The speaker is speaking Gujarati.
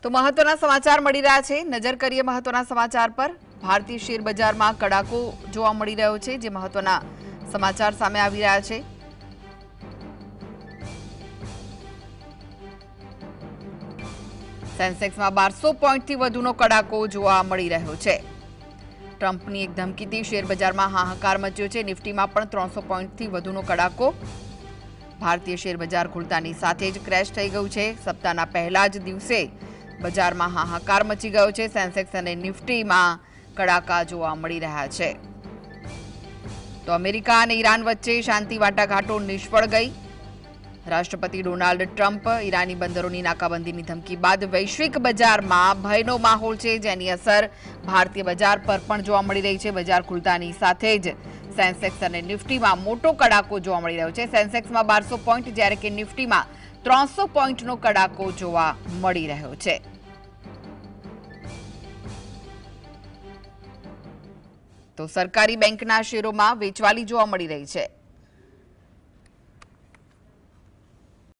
તો મહત્વના સમાચાર મળી રહ્યા છે। નજર કરીએ મહત્વના સમાચાર પર। ભારતીય શેર બજારમાં કડાકો જોવા મળી રહ્યો છે, જે મહત્વના સમાચાર સામે આવી રહ્યા છે। સેન્સેક્સમાં 1200 પોઈન્ટથી વધુનો કડાકો જોવા મળી રહ્યો છે। ટ્રમ્પની એક ધમકીથી શેર બજારમાં હાહાકાર મચ્યો છે। નિફ્ટીમાં પણ 300 પોઈન્ટથી વધુનો કડાકો। ભારતીય શેર બજાર ખુલતાની સાથે જ ક્રેશ થઈ ગયું છે। સપ્તાહના પહેલા જ દિવસે બજારમાં હાહાકાર મચી ગયો છે। સેન્સેક્સ અને નિફ્ટીમાં કડાકા જોવા મળી રહ્યા છે। તો અમેરિકા અને ઈરાન વચ્ચે શાંતિ વાટાઘાટો નિષ્ફળ ગઈ। રાષ્ટ્રપતિ ડોનાલ્ડ ટ્રમ્પ ઈરાની બંદરોની નાકાબંધીની ધમકી બાદ વૈશ્વિક બજારમાં ભયનો માહોલ છે, જેની અસર ભારતીય બજાર પર પણ જોવા મળી રહી છે। બજાર ખુલતાની સાથે જ સેન્સેક્સ અને નિફ્ટીમાં મોટો કડાકો જોવા મળી રહ્યો છે। સેન્સેક્સમાં 1200 પોઈન્ટ, જ્યારે કે નિફ્ટીમાં 300 પોઈન્ટનો કડાકો જોવા મળી રહ્યો છે। તો સરકારી બેંકના શેરોમાં વેચવાલી જોવા મળી રહી છે।